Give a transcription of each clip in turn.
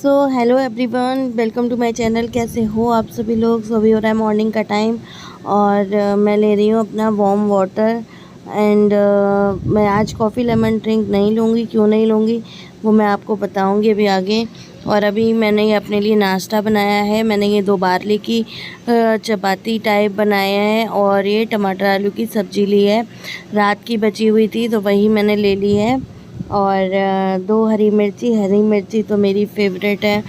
So hello everyone, welcome to my channel. कैसे हो आप सभी लोग? सो अभी हो रहा है मॉर्निंग का टाइम और मैं ले रही हूँ अपना वार्म वाटर एंड मैं आज कॉफ़ी लेमन ड्रिंक नहीं लूँगी। क्यों नहीं लूँगी वो मैं आपको बताऊँगी अभी आगे। और अभी मैंने ये अपने लिए नाश्ता बनाया है। मैंने ये 2 बार्ले की चपाती टाइप बनाया है और ये टमाटर आलू की सब्ज़ी ली है। रात की बची हुई थी तो वही मैंने ले ली है। और 2 हरी मिर्ची तो मेरी फेवरेट है,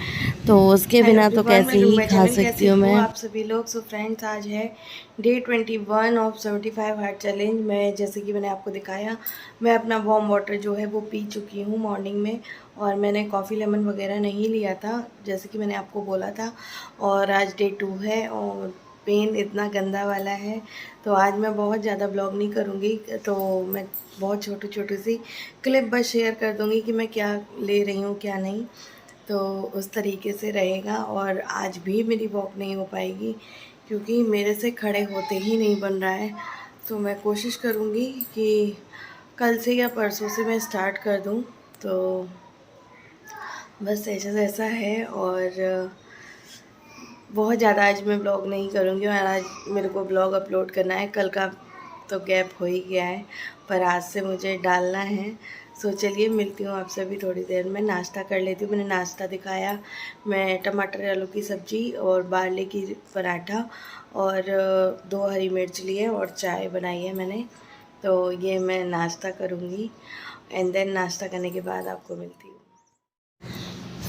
तो उसके बिना तो कैसे ही खा सकती हूँ मैं। आप सभी लोग। सो फ्रेंड्स, आज है डे 21 ऑफ 75 हार्ट चैलेंज। मैं जैसे कि मैंने आपको दिखाया, मैं अपना वार्म वाटर जो है वो पी चुकी हूँ मॉर्निंग में। और मैंने कॉफ़ी लेमन वगैरह नहीं लिया था जैसे कि मैंने आपको बोला था। और आज डे 2 है और पेन इतना गंदा वाला है, तो आज मैं बहुत ज़्यादा ब्लॉग नहीं करूँगी। तो मैं बहुत छोटी छोटी सी क्लिप बस शेयर कर दूँगी कि मैं क्या ले रही हूँ क्या नहीं, तो उस तरीके से रहेगा। और आज भी मेरी वॉक नहीं हो पाएगी क्योंकि मेरे से खड़े होते ही नहीं बन रहा है। तो मैं कोशिश करूँगी कि कल से या परसों से मैं स्टार्ट कर दूँ। तो बस ऐसा ऐसा है। और बहुत ज़्यादा आज मैं ब्लॉग नहीं करूँगी और आज मेरे को ब्लॉग अपलोड करना है। कल का तो गैप हो ही गया है, पर आज से मुझे डालना है। सो चलिए मिलती हूँ आपसे अभी थोड़ी देर में। नाश्ता कर लेती हूँ। मैंने नाश्ता दिखाया, मैं टमाटर आलू की सब्ज़ी और बार्ले की पराठा और 2 हरी मिर्च लिए और चाय बनाई है मैंने। तो ये मैं नाश्ता करूँगी एंड देन नाश्ता करने के बाद आपको मिलती हूँ।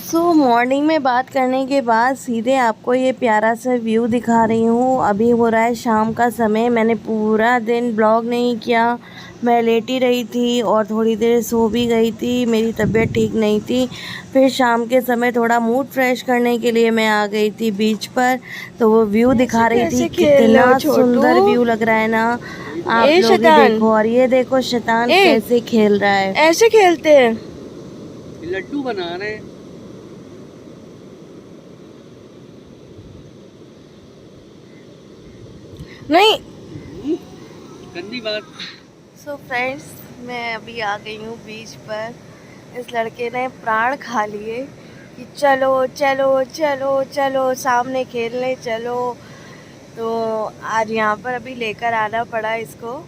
सो मॉर्निंग में बात करने के बाद सीधे आपको ये प्यारा सा व्यू दिखा रही हूँ। अभी हो रहा है शाम का समय। मैंने पूरा दिन ब्लॉग नहीं किया, मैं लेटी रही थी और थोड़ी देर सो भी गई थी। मेरी तबीयत ठीक नहीं थी। फिर शाम के समय थोड़ा मूड फ्रेश करने के लिए मैं आ गई थी बीच पर, तो वो व्यू दिखा रही थी। कितना सुंदर व्यू लग रहा है ना, आप लोग ही देखो। और ये देखो शैतान कैसे खेल रहा है। ऐसे खेलते हैं, लड्डू बना रहे हैं। नहीं गंदी बात। सो फ्रेंड्स, मैं अभी आ गई हूँ बीच पर। इस लड़के ने प्राण खा लिए कि चलो चलो चलो चलो सामने खेलने चलो। तो आज यहाँ पर अभी लेकर आना पड़ा इसको।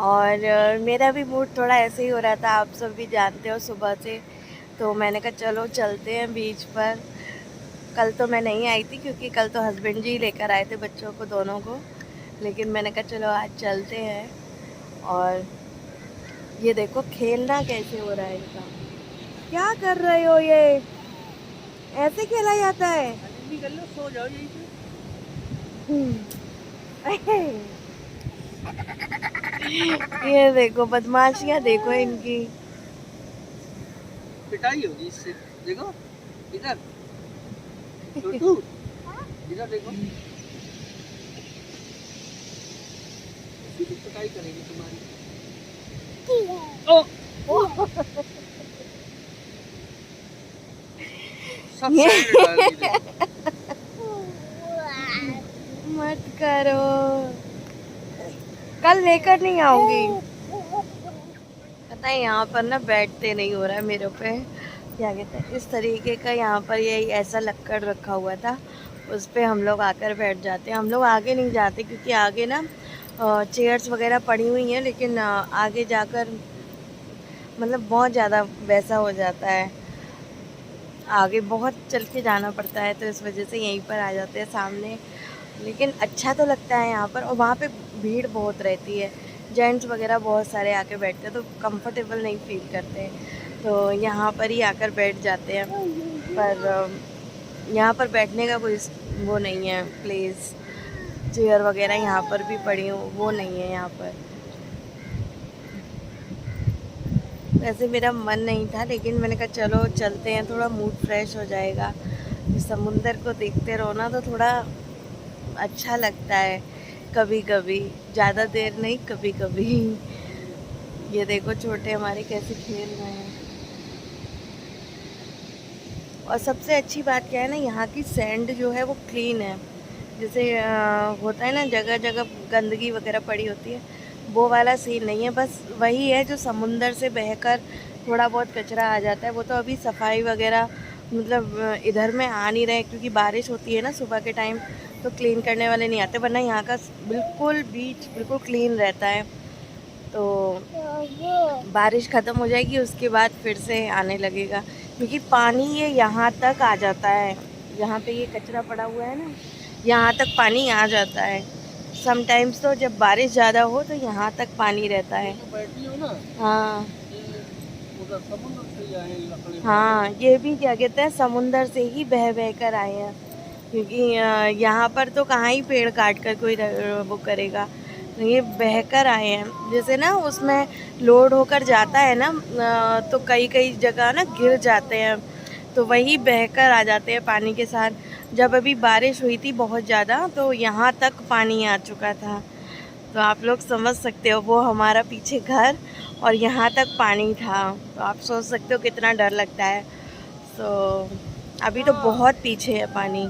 और मेरा भी मूड थोड़ा ऐसे ही हो रहा था, आप सब भी जानते हो सुबह से। तो मैंने कहा चलो चलते हैं बीच पर। कल तो मैं नहीं आई थी क्योंकि कल तो हस्बैंड जी लेकर आए थे बच्चों को दोनों को, लेकिन मैंने कहा चलो आज चलते हैं। और ये देखो खेलना कैसे हो रहा है इनका। क्या कर रहे हो? ये ऐसे खेला जाता है? कर लो, सो जाओ यहीं पे। ये देखो बदमाशियाँ देखो इनकी। पिटाई होगी इससे। देखो इधर, छोटू इधर देखो, सीधी पिटाई करेगी तुम्हारी। ओ सब साइड डाल दी देखो। मत करो, कल लेकर नहीं आऊंगी। पता है यहाँ पर ना बैठते नहीं हो रहा है मेरे पे, क्या कहते हैं इस तरीके का। यहाँ पर ये ऐसा लक्कड़ रखा हुआ था, उस पे हम लोग आकर बैठ जाते हैं। हम लोग आगे नहीं जाते क्योंकि आगे ना चेयर्स वगैरह पड़ी हुई हैं, लेकिन आगे जाकर मतलब बहुत ज़्यादा वैसा हो जाता है, आगे बहुत चल के जाना पड़ता है, तो इस वजह से यहीं पर आ जाते हैं सामने। लेकिन अच्छा तो लगता है यहाँ पर। और वहाँ पे भीड़ बहुत रहती है, जेंट्स वगैरह बहुत सारे आके बैठते हैं, तो कंफर्टेबल नहीं फील करते, तो यहाँ पर ही आकर बैठ जाते हैं। पर यहाँ पर बैठने का कोई वो नहीं है प्लेस, चेयर वगैरह यहाँ पर भी पड़ी हो वो नहीं है यहाँ पर। वैसे मेरा मन नहीं था, लेकिन मैंने कहा चलो चलते हैं, थोड़ा मूड फ्रेश हो जाएगा। समुंदर को देखते रहो ना तो थोड़ा अच्छा लगता है कभी कभी, ज़्यादा देर नहीं कभी कभी। ये देखो छोटे हमारे कैसे खेल रहे हैं। और सबसे अच्छी बात क्या है ना, यहाँ की सैंड जो है वो क्लीन है। जैसे होता है ना जगह जगह गंदगी वगैरह पड़ी होती है, वो वाला सीन नहीं है। बस वही है जो समुंदर से बहकर थोड़ा बहुत कचरा आ जाता है, वो तो अभी सफाई वगैरह मतलब इधर में आ नहीं रहे, क्योंकि बारिश होती है ना सुबह के टाइम, तो क्लीन करने वाले नहीं आते, वरना यहाँ का बिल्कुल बीच बिल्कुल क्लीन रहता है। तो बारिश ख़त्म हो जाएगी उसके बाद फिर से आने लगेगा, क्योंकि पानी ये यहाँ तक आ जाता है। यहाँ पे ये कचरा पड़ा हुआ है ना, यहाँ तक पानी आ जाता है। समटाइम्स तो जब बारिश ज़्यादा हो तो यहाँ तक पानी रहता है। हाँ हाँ, ये भी क्या कहते हैं, समुंदर से ही बह बह कर आए हैं, क्योंकि यहाँ पर तो कहाँ ही पेड़ काट कर कोई वो करेगा। तो ये बह कर आए हैं, जैसे ना उसमें लोड होकर जाता है ना, तो कई कई जगह ना गिर जाते हैं, तो वही बहकर आ जाते हैं पानी के साथ। जब अभी बारिश हुई थी बहुत ज़्यादा, तो यहाँ तक पानी आ चुका था। तो आप लोग समझ सकते हो, वो हमारा पीछे घर और यहाँ तक पानी था, तो आप सोच सकते हो कितना डर लगता है। तो अभी तो बहुत पीछे है पानी।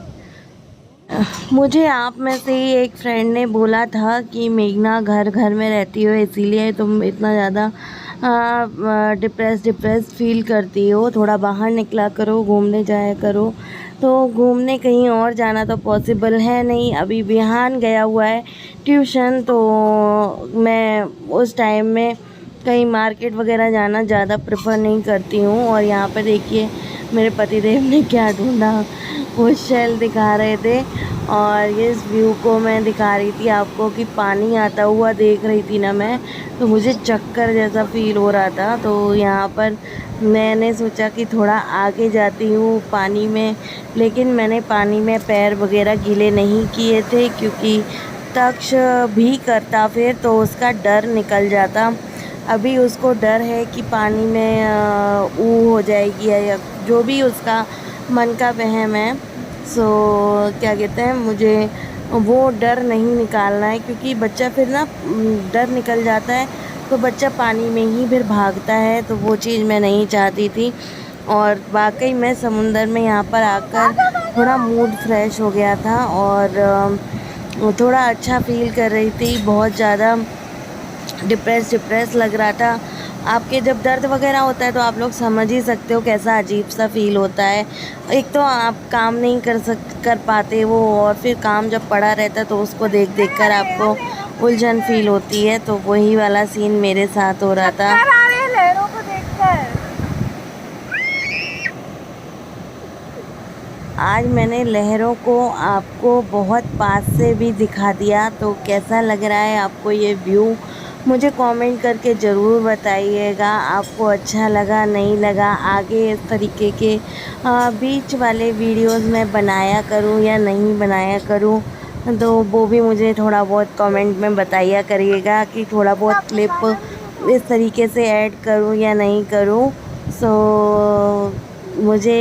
मुझे आप में से ही एक फ्रेंड ने बोला था कि मेघना घर घर में रहती हो इसीलिए तुम इतना ज़्यादा डिप्रेस फील करती हो, थोड़ा बाहर निकला करो, घूमने जाया करो। तो घूमने कहीं और जाना तो पॉसिबल है नहीं, अभी बिहान गया हुआ है ट्यूशन, तो मैं उस टाइम में कहीं मार्केट वगैरह जाना ज़्यादा प्रेफर नहीं करती हूँ। और यहाँ पर देखिए मेरे पतिदेव ने क्या ढूंढा, वो शेल दिखा रहे थे, और इस व्यू को मैं दिखा रही थी आपको कि पानी आता हुआ देख रही थी ना मैं, तो मुझे चक्कर जैसा फील हो रहा था। तो यहाँ पर मैंने सोचा कि थोड़ा आगे जाती हूँ पानी में, लेकिन मैंने पानी में पैर वगैरह गीले नहीं किए थे, क्योंकि तक्ष भी करता फिर तो उसका डर निकल जाता। अभी उसको डर है कि पानी में ऊ हो जाएगी या जो भी उसका मन का वहम है। सो क्या कहते हैं, मुझे वो डर नहीं निकालना है, क्योंकि बच्चा फिर ना डर निकल जाता है तो बच्चा पानी में ही फिर भागता है, तो वो चीज़ मैं नहीं चाहती थी। और वाकई में समुंदर में यहाँ पर आकर थोड़ा मूड फ्रेश हो गया था, और थोड़ा अच्छा फील कर रही थी। बहुत ज़्यादा डिप्रेस लग रहा था। आपके जब दर्द वगैरह होता है तो आप लोग समझ ही सकते हो कैसा अजीब सा फील होता है। एक तो आप काम नहीं कर पाते वो, और फिर काम जब पड़ा रहता है तो उसको देख कर आपको उलझन फील होती है। तो वही वाला सीन मेरे साथ हो रहा था। लहरों को देखकर आज मैंने लहरों को आपको बहुत पास से भी दिखा दिया, तो कैसा लग रहा है आपको ये व्यू, मुझे कमेंट करके ज़रूर बताइएगा। आपको अच्छा लगा नहीं लगा, आगे इस तरीके के बीच वाले वीडियोस मैं बनाया करूं या नहीं बनाया करूं, तो वो भी मुझे थोड़ा बहुत कमेंट में बताइए करिएगा कि थोड़ा बहुत क्लिप इस तरीके से ऐड करूं या नहीं करूं। सो मुझे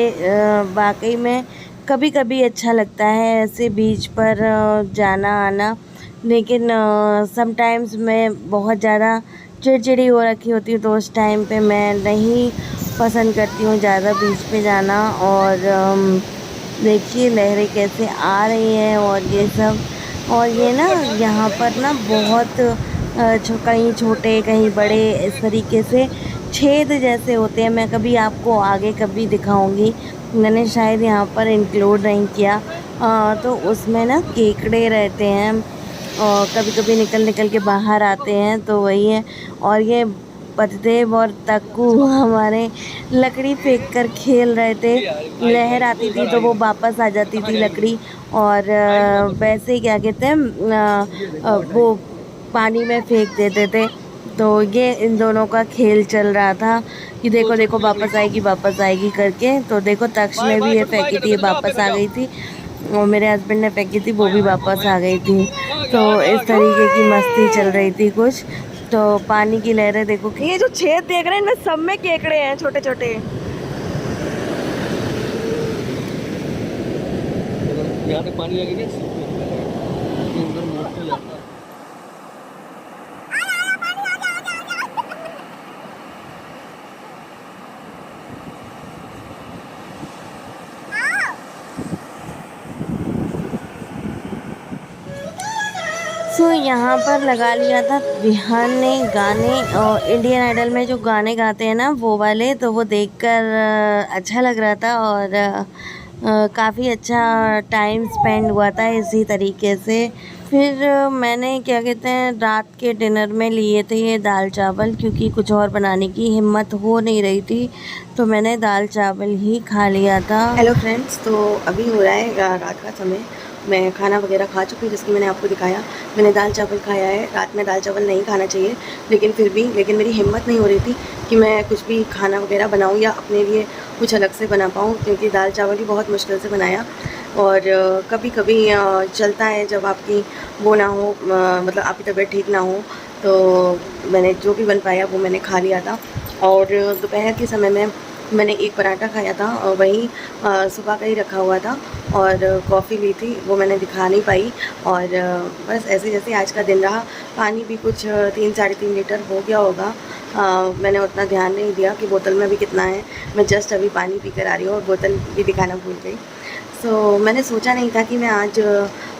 वाकई में कभी कभी अच्छा लगता है ऐसे बीच पर जाना आना, लेकिन समटाइम्स मैं बहुत ज़्यादा चिड़चिड़ी हो रखी होती हूँ, तो उस टाइम पे मैं नहीं पसंद करती हूँ ज़्यादा बीच पे जाना। और देखिए लहरें कैसे आ रही हैं और ये सब, और ये ना यहाँ पर ना बहुत कहीं छोटे कहीं बड़े इस तरीके से छेद जैसे होते हैं। मैं कभी आपको आगे कभी दिखाऊंगी, मैंने शायद यहाँ पर इंक्लूड नहीं किया। तो उसमें ना केकड़े रहते हैं और कभी कभी निकल के बाहर आते हैं, तो वही है। और ये पतिदेव और तक्कू हमारे लकड़ी फेंक कर खेल रहे थे, लहर आती थी तो वो वापस आ जाती थी लकड़ी, और वैसे ही क्या कहते हैं वो पानी में फेंक देते थे। तो ये इन दोनों का खेल चल रहा था कि देखो देखो वापस आएगी करके। तो देखो तक्ष ने भी ये फेंकी थी, ये वापस आ गई थी, और मेरे हस्बैंड ने फेंकी थी, वो भी वापस आ गई थी। तो इस तरीके की मस्ती चल रही थी कुछ। तो पानी की लहरें देखो, ये जो छेद देख रहे हैं इनमें सब में केकड़े हैं छोटे छोटे। यहाँ तक पानी आ गया उधर मोड़ पे जाता है। सो यहाँ पर लगा लिया था विहान ने गाने, और इंडियन आइडल में जो गाने गाते हैं ना वो वाले, तो वो देखकर अच्छा लग रहा था, और काफ़ी अच्छा टाइम स्पेंड हुआ था इसी तरीके से। फिर मैंने क्या कहते हैं रात के डिनर में लिए थे ये दाल चावल, क्योंकि कुछ और बनाने की हिम्मत हो नहीं रही थी, तो मैंने दाल चावल ही खा लिया था। हेलो फ्रेंड्स, तो अभी हो रहा है रात का समय। मैं खाना वगैरह खा चुकी हूँ, जिसकी मैंने आपको दिखाया। मैंने दाल चावल खाया है। रात में दाल चावल नहीं खाना चाहिए, लेकिन मेरी हिम्मत नहीं हो रही थी कि मैं कुछ भी खाना वगैरह बनाऊँ या अपने लिए कुछ अलग से बना पाऊँ, क्योंकि दाल चावल ही बहुत मुश्किल से बनाया। और कभी कभी चलता है जब आपकी वो ना हो, मतलब आपकी तबीयत ठीक ना हो, तो मैंने जो भी बन पाया वो मैंने खा लिया था। और दोपहर के समय में मैंने एक पराठा खाया था, और वही सुबह का ही रखा हुआ था, और कॉफ़ी ली थी, वो मैंने दिखा नहीं पाई। और बस ऐसे जैसे आज का दिन रहा। पानी भी कुछ 3-3.5 लीटर हो गया होगा। मैंने उतना ध्यान नहीं दिया कि बोतल में भी कितना है। मैं जस्ट अभी पानी पी कर आ रही हूँ और बोतल भी दिखाना भूल गई। सो मैंने सोचा नहीं था कि मैं आज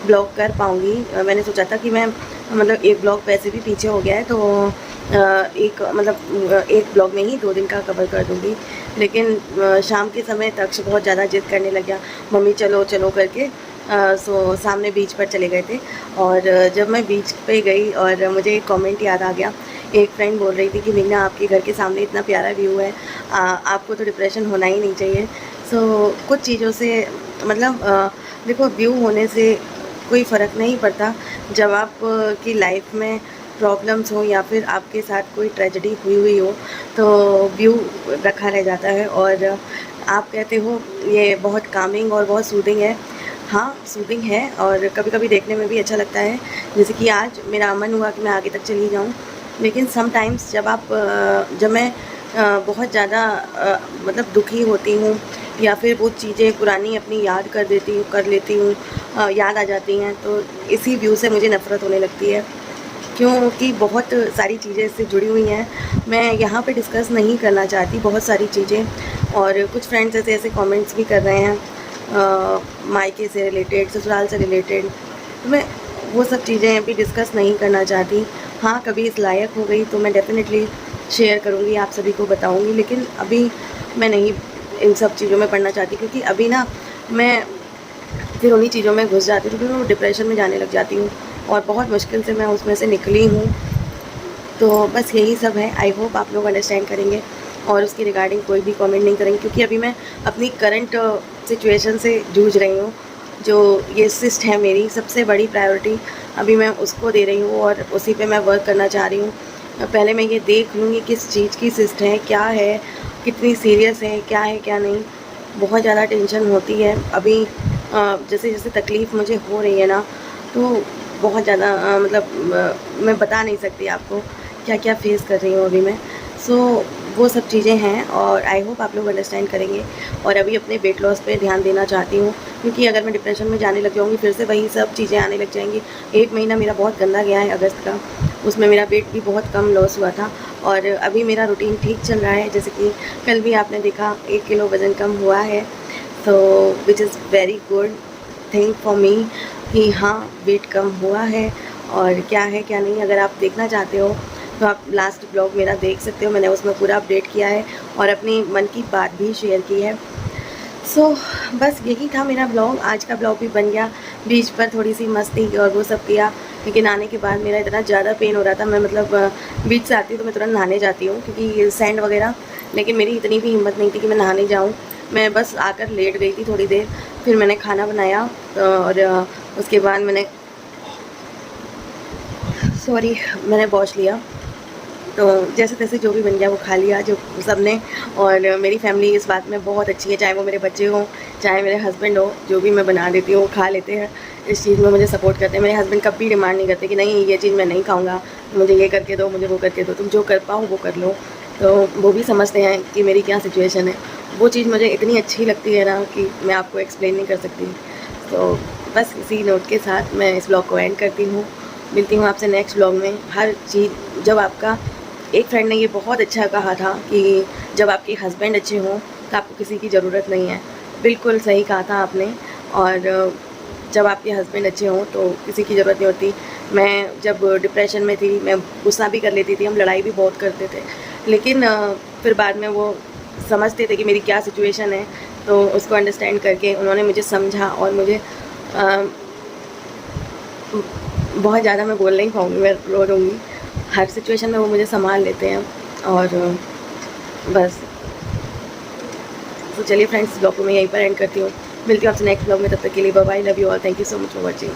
ब्लॉग कर पाऊँगी। मैंने सोचा था कि मैं मतलब एक ब्लॉग वैसे भी पीछे हो गया है, तो एक ब्लॉग में ही 2 दिन का कवर कर दूँगी। लेकिन शाम के समय तक बहुत ज़्यादा जिद करने लग गया, मम्मी चलो चलो करके। सो सामने बीच पर चले गए थे, और जब मैं बीच पे गई और मुझे एक कमेंट याद आ गया। एक फ्रेंड बोल रही थी कि मीना, आपके घर के सामने इतना प्यारा व्यू है, आपको तो डिप्रेशन होना ही नहीं चाहिए। सो कुछ चीज़ों से मतलब देखो, व्यू होने से कोई फ़र्क नहीं पड़ता। जब आप की लाइफ में प्रॉब्लम्स हो या फिर आपके साथ कोई ट्रेजेडी हुई हो, तो व्यू रखा रह जाता है। और आप कहते हो ये बहुत कामिंग और बहुत सूदिंग है। हाँ, सूदिंग है, और कभी कभी देखने में भी अच्छा लगता है। जैसे कि आज मेरा मन हुआ कि मैं आगे तक चली जाऊँ, लेकिन समटाइम्स जब मैं बहुत ज़्यादा मतलब दुखी होती हूँ, या फिर वो चीज़ें पुरानी अपनी याद कर लेती हूँ, याद आ जाती हैं, तो इसी व्यू से मुझे नफ़रत होने लगती है, क्योंकि बहुत सारी चीज़ें इससे जुड़ी हुई हैं। मैं यहाँ पे डिस्कस नहीं करना चाहती बहुत सारी चीज़ें, और कुछ फ्रेंड्स ऐसे ऐसे कमेंट्स भी कर रहे हैं मायके से रिलेटेड, ससुराल से रिलेटेड, तो मैं वो सब चीज़ें अभी डिस्कस नहीं करना चाहती। हाँ, कभी इस लायक हो गई तो मैं डेफ़िनेटली शेयर करूँगी, आप सभी को बताऊँगी, लेकिन अभी मैं नहीं इन सब चीज़ों में पड़ना चाहती, क्योंकि अभी ना मैं फिर उन्हीं चीज़ों में घुस जाती हूँ, क्योंकि मैं डिप्रेशन में जाने लग जाती हूँ, और बहुत मुश्किल से मैं उसमें से निकली हूँ। तो बस यही सब है। आई होप आप लोग अंडरस्टैंड करेंगे और उसके रिगार्डिंग कोई भी कमेंट नहीं करेंगे, क्योंकि अभी मैं अपनी करंट सिचुएशन से जूझ रही हूँ। जो ये सिस्ट है मेरी सबसे बड़ी प्रायोरिटी, अभी मैं उसको दे रही हूँ और उसी पे मैं वर्क करना चाह रही हूँ। पहले मैं ये देख लूँगी किस चीज़ की सिस्ट है, क्या है, कितनी सीरियस है, क्या है क्या नहीं। बहुत ज़्यादा टेंशन होती है अभी। जैसे जैसे तकलीफ़ मुझे हो रही है ना, तो बहुत ज़्यादा मैं बता नहीं सकती आपको क्या क्या फेस कर रही हूँ अभी मैं। सो वो सब चीज़ें हैं, और आई होप आप लोग अंडरस्टैंड करेंगे। और अभी अपने वेट लॉस पे ध्यान देना चाहती हूँ, क्योंकि अगर मैं डिप्रेशन में जाने लग जाऊँगी फिर से वही सब चीज़ें आने लग जाएंगी। 1 महीना मेरा बहुत गंदा गया है अगस्त का, उसमें मेरा वेट भी बहुत कम लॉस हुआ था, और अभी मेरा रूटीन ठीक चल रहा है। जैसे कि कल भी आपने देखा 1 किलो वज़न कम हुआ है, तो which is very good thing for me कि हाँ, वेट कम हुआ है। और क्या है क्या नहीं, अगर आप देखना चाहते हो तो आप लास्ट ब्लॉग मेरा देख सकते हो, मैंने उसमें पूरा अपडेट किया है और अपनी मन की बात भी शेयर की है। सो बस यही था मेरा ब्लॉग। आज का ब्लॉग भी बन गया। बीच पर थोड़ी सी मस्ती और वो सब किया, लेकिन आने के बाद मेरा इतना ज़्यादा पेन हो रहा था, मैं बीच से आती हूँ तो मैं तुरंत नहाने जाती हूँ, क्योंकि सैंड वगैरह, लेकिन मेरी इतनी भी हिम्मत नहीं थी कि मैं नहाने जाऊँ। मैं बस आकर लेट गई थी थोड़ी देर, फिर मैंने खाना बनाया, और उसके बाद मैंने वॉश लिया। तो जैसे तैसे जो भी बन गया वो खा लिया जो सब ने। और मेरी फैमिली इस बात में बहुत अच्छी है, चाहे वो मेरे बच्चे हों, चाहे मेरे हस्बैंड हो, जो भी मैं बना देती हूँ वो खा लेते हैं। इस चीज़ में मुझे सपोर्ट करते हैं। मेरे हस्बैंड कभी डिमांड नहीं करते कि नहीं ये चीज़ मैं नहीं खाऊंगा, मुझे ये करके दो, मुझे वो करके दो, तुम जो कर पाओ वो कर लो। तो वो भी समझते हैं कि मेरी क्या सिचुएशन है। वो चीज़ मुझे इतनी अच्छी लगती है ना कि मैं आपको एक्सप्लेन नहीं कर सकती। तो बस इसी नोट के साथ मैं इस ब्लॉग को एंड करती हूँ। मिलती हूँ आपसे नेक्स्ट ब्लॉग में। हर चीज़ जब आपका, एक फ्रेंड ने ये बहुत अच्छा कहा था कि जब आपके हस्बैंड अच्छे हों तो आपको किसी की ज़रूरत नहीं है। बिल्कुल सही कहा था आपने। और जब आपके हस्बैंड अच्छे हों तो किसी की ज़रूरत नहीं होती। मैं जब डिप्रेशन में थी मैं गुस्सा भी कर लेती थी, हम लड़ाई भी बहुत करते थे, लेकिन फिर बाद में वो समझते थे कि मेरी क्या सिचुएशन है, तो उसको अंडरस्टैंड करके उन्होंने मुझे समझा और मुझे बहुत ज़्यादा मैं बोल नहीं पाऊँगी, मैं रो दूँगी। हर सिचुएशन में वो मुझे संभाल लेते हैं और बस। तो चलिए फ्रेंड्स, ब्लॉग को मैं यहीं पर एंड करती हूँ। मिलती हूँ आपसे नेक्स्ट ब्लॉग में, तब तक के लिए bye bye, love you all, thank you so much for watching.